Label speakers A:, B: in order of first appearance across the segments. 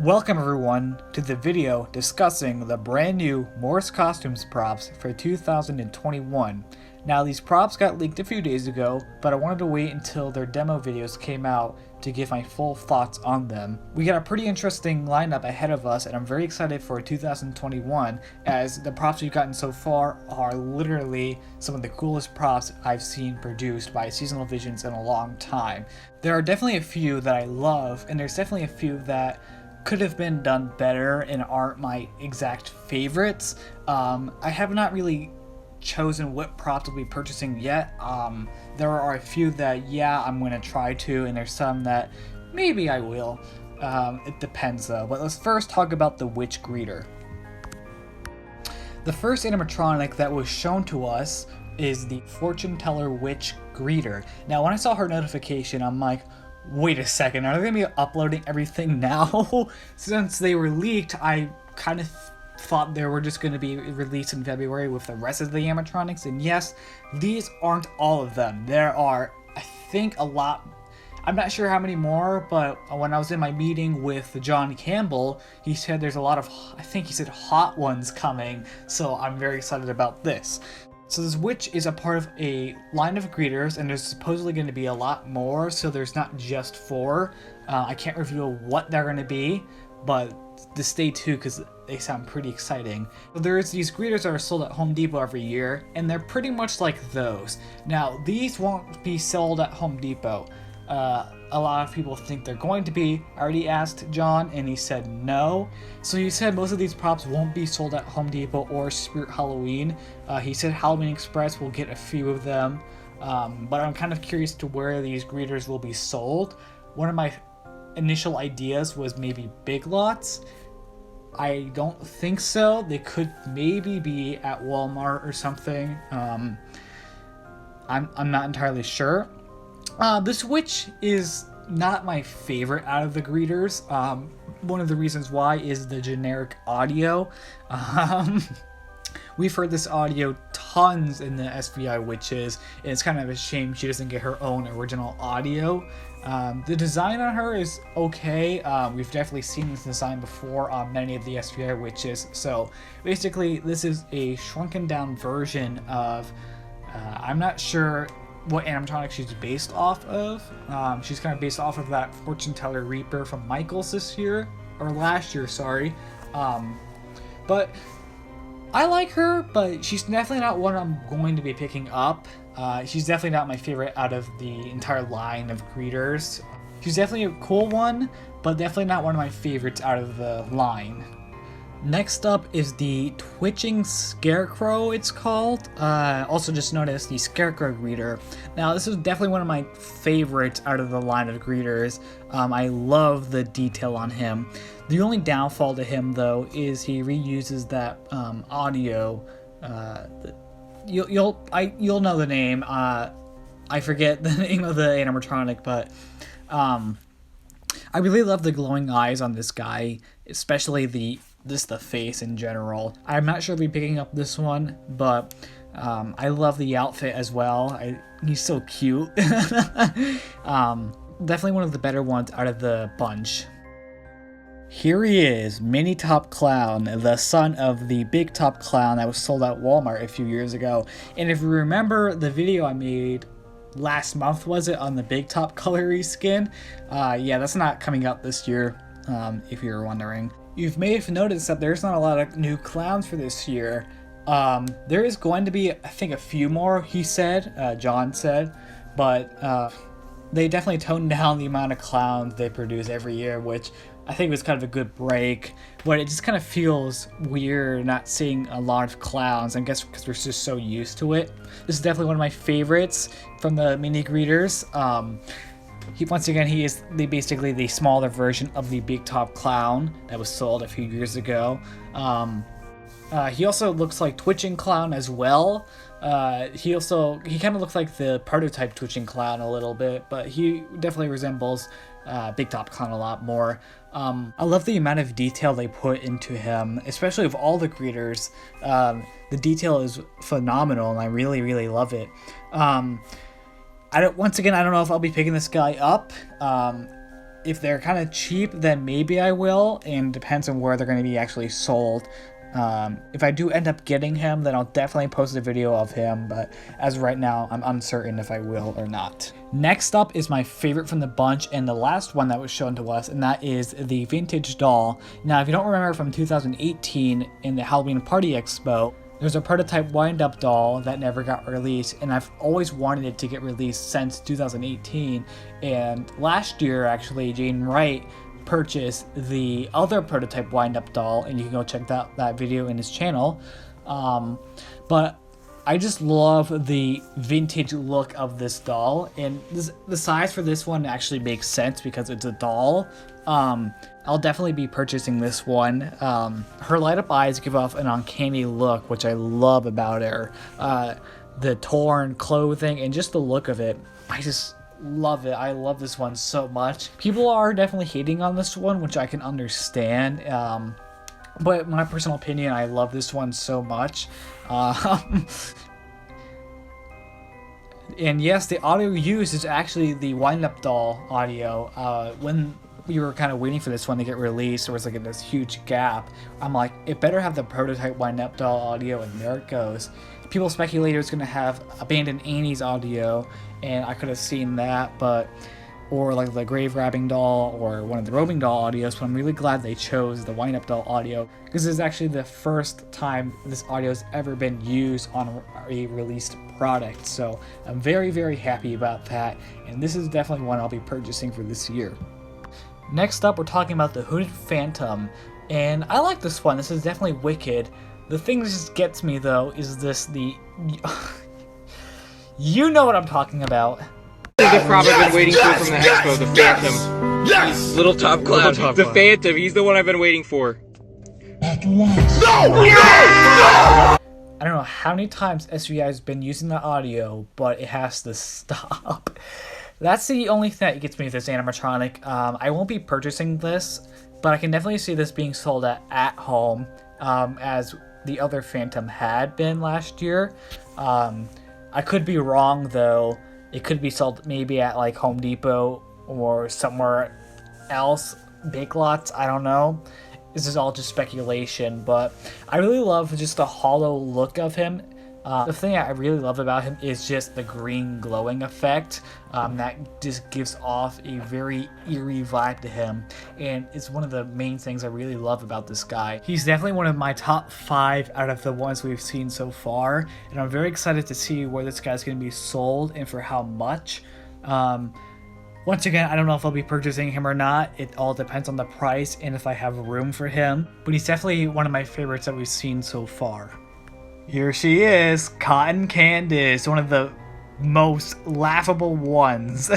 A: Welcome everyone to the video discussing the brand new Morse Costumes props for 2021. Now these props got leaked a few days ago, but I wanted to wait until their demo videos came out to give my full thoughts on them. We got a pretty interesting lineup ahead of us and I'm very excited for 2021 as the props we've gotten so far are literally some of the coolest props I've seen produced by Seasonal Visions in a long time. There are definitely a few that I love and there's definitely a few that could have been done better and aren't my exact favorites. I have not really chosen what props I'll be purchasing yet. There are a few that I'm going to try to, and there's some that maybe I will. It depends though. But let's first talk about the Witch Greeter. The first animatronic that was shown to us is the Fortune Teller Witch Greeter. Now when I saw her notification, I'm like, wait a second, are they going to be uploading everything now? Since they were leaked, I kind of thought they were just going to be released in February with the rest of the animatronics, and yes, these aren't all of them. There are, I think, a lot. I'm not sure how many more, but when I was in my meeting with John Campbell, he said there's a lot of, I think he said hot ones coming, so I'm very excited about this. So this witch is a part of a line of greeters, and there's supposedly going to be a lot more, so there's not just 4. I can't reveal what they're going to be, but just stay tuned because they sound pretty exciting. So there's these greeters that are sold at Home Depot every year, and they're pretty much like those. Now, these won't be sold at Home Depot. A lot of people think they're going to be. I already asked John and he said no. So he said most of these props won't be sold at Home Depot or Spirit Halloween. He said Halloween Express will get a few of them. But I'm kind of curious to where these greeters will be sold. One of my initial ideas was maybe Big Lots. I don't think so. They could maybe be at Walmart or something. I'm not entirely sure. This witch is not my favorite out of the greeters. One of the reasons why is the generic audio. We've heard this audio tons in the SVI witches, and it's kind of a shame she doesn't get her own original audio. The design on her is okay. We've definitely seen this design before on many of the SVI witches. So basically, this is a shrunken down version of, I'm not sure what animatronic she's based off of. She's kind of based off of that Fortune Teller Reaper from Michaels this year, or last year, sorry. But I like her, but she's definitely not one I'm going to be picking up. She's definitely not my favorite out of the entire line of greeters. She's definitely a cool one, but definitely not one of my favorites out of the line. Next up is the Twitching Scarecrow, it's called. Also just known as the Scarecrow greeter. Now this is definitely one of my favorites out of the line of greeters. I love the detail on him. The only downfall to him though is he reuses that audio. You'll know the name. I forget the name of the animatronic, but I really love the glowing eyes on this guy, especially the face in general. I'm not sure if we're picking up this one, but I love the outfit as well. He's so cute. Definitely one of the better ones out of the bunch. Here he is, Mini Top Clown, the son of the Big Top Clown that was sold at Walmart a few years ago. And if you remember the video I made last month, was it, on the Big Top color reskin? That's not coming out this year, if you're wondering. You may have noticed that there's not a lot of new clowns for this year. There is going to be, I think, a few more, he said, John said, but they definitely toned down the amount of clowns they produce every year, which I think was kind of a good break, but it just kind of feels weird not seeing a lot of clowns, I guess because we're just so used to it. This is definitely one of my favorites from the mini greeters. Once again, he is basically the smaller version of the Big Top Clown that was sold a few years ago. He also looks like Twitching Clown as well. He kind of looks like the prototype Twitching Clown a little bit, but he definitely resembles Big Top Clown a lot more. I love the amount of detail they put into him, especially of all the greeters. The detail is phenomenal, and I really, really love it. Once again, I don't know if I'll be picking this guy up. if they're kind of cheap, then maybe I will, and depends on where they're going to be actually sold. If I do end up getting him, then I'll definitely post a video of him, but as of right now, I'm uncertain if I will or not. Next up is my favorite from the bunch, and the last one that was shown to us, and that is the vintage doll. Now, if you don't remember from 2018 in the Halloween Party Expo, there's a prototype wind-up doll that never got released, and I've always wanted it to get released since 2018, and last year, actually, Jane Wright purchase the other prototype wind-up doll, and you can go check that video in his channel. But I just love the vintage look of this doll, and the size for this one actually makes sense because it's a doll. I'll definitely be purchasing this one. Her light-up eyes give off an uncanny look, which I love about her. The torn clothing and just the look of it, I just love it. I love this one so much. People are definitely hating on this one, which I can understand. But my personal opinion, I love this one so much. And yes, the audio used is actually the wind-up doll audio. When we were kind of waiting for this one to get released, there was like this huge gap. I'm like, it better have the prototype wind-up doll audio, and there it goes. People speculated it was going to have Abandoned Annie's audio, and I could have seen that, or like the grave grabbing doll or one of the roaming doll audios, but I'm really glad they chose the wind-up doll audio, because this is actually the first time this audio has ever been used on a released product, so I'm very, very happy about that, and this is definitely one I'll be purchasing for this year. Next up, we're talking about the Hooded Phantom, and I like this one. This is definitely wicked. The thing that just gets me, though, is you know what I'm talking about.
B: The prop I've been waiting for from the expo, the Phantom.
C: Yes! Little top clown.
B: The Phantom, he's the one I've been waiting for.
C: No!
A: I don't know how many times SVI has been using the audio, but it has to stop. That's the only thing that gets me with this animatronic. I won't be purchasing this, but I can definitely see this being sold at home, as the other Phantom had been last year. I could be wrong, though. It could be sold maybe at like Home Depot or somewhere else, Big Lots, I don't know. This is all just speculation, but I really love just the hollow look of him. The thing I really love about him is just the green glowing effect that just gives off a very eerie vibe to him, and it's one of the main things I really love about this guy. He's definitely one of my top 5 out of the ones we've seen so far, and I'm very excited to see where this guy's going to be sold and for how much. Once again, I don't know if I'll be purchasing him or not. It all depends on the price and if I have room for him, but he's definitely one of my favorites that we've seen so far. Here she is, Cotton Candice, one of the most laughable ones.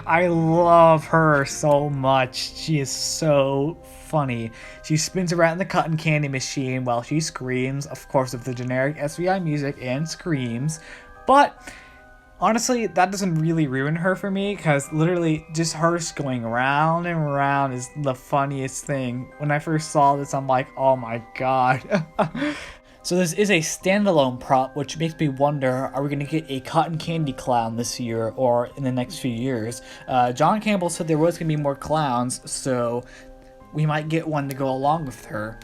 A: I love her so much. She is so funny. She spins around in the cotton candy machine while she screams, of course, with the generic SVI music and screams. But honestly, that doesn't really ruin her for me, because literally just her going round and round is the funniest thing. When I first saw this, I'm like, oh my god. So this is a standalone prop, which makes me wonder, are we going to get a cotton candy clown this year or in the next few years? John Campbell said there was going to be more clowns, so we might get one to go along with her.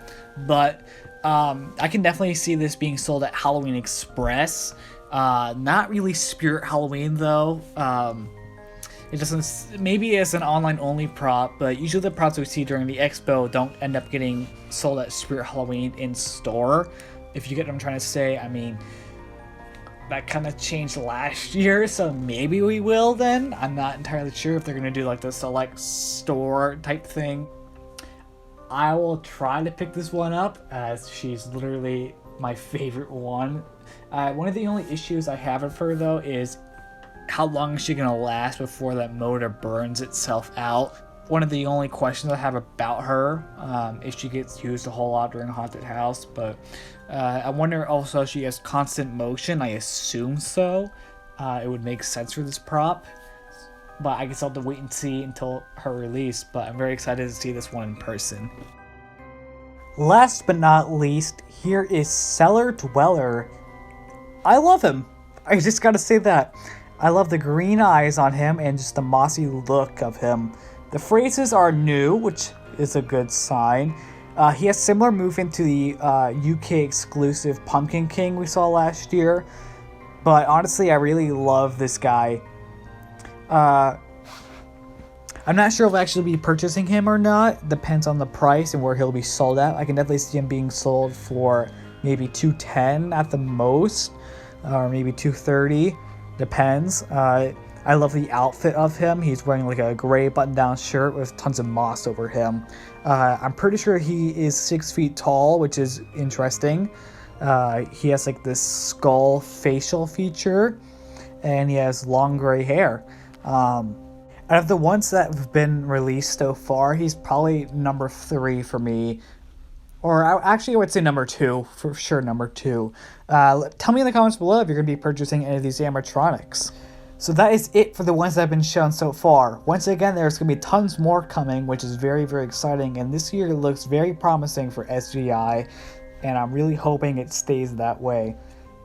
A: But I can definitely see this being sold at Halloween Express. Not really Spirit Halloween, though. It doesn't. Maybe it's an online-only prop, but usually the props we see during the expo don't end up getting sold at Spirit Halloween in store. If you get what I'm trying to say, I mean, that kind of changed last year, so maybe we will then. I'm not entirely sure if they're going to do like the select store type thing. I will try to pick this one up, as she's literally my favorite one. One of the only issues I have of her, though, is how long is she going to last before that motor burns itself out? One of the only questions I have about her, if she gets used a whole lot during a haunted house, but I wonder also if she has constant motion. I assume so. It would make sense for this prop, but I guess I'll have to wait and see until her release, but I'm very excited to see this one in person. Last but not least, here is Cellar Dweller. I love him. I just gotta say that. I love the green eyes on him and just the mossy look of him. The phrases are new, which is a good sign. He has similar movement to the UK exclusive Pumpkin King we saw last year. But honestly, I really love this guy. I'm not sure if I'll actually be purchasing him or not. Depends on the price and where he'll be sold at. I can definitely see him being sold for maybe $210 at the most, or maybe $230. Depends. I love the outfit of him. He's wearing like a gray button-down shirt with tons of moss over him. I'm pretty sure he is 6 feet tall, which is interesting. He has like this skull facial feature, and he has long gray hair. Out of the ones that have been released so far, he's probably number 3 for me. Or I would say number 2, for sure number 2. Tell me in the comments below if you're going to be purchasing any of these animatronics. So that is it for the ones that have been shown so far. Once again, there's going to be tons more coming, which is very, very exciting. And this year looks very promising for SGI, and I'm really hoping it stays that way.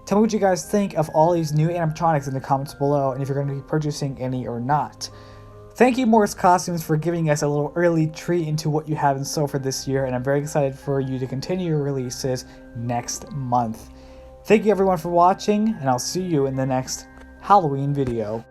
A: Tell me what you guys think of all these new animatronics in the comments below, and if you're going to be purchasing any or not. Thank you, Morris Costumes, for giving us a little early treat into what you have in store for this year, and I'm very excited for you to continue your releases next month. Thank you everyone for watching, and I'll see you in the next Halloween video.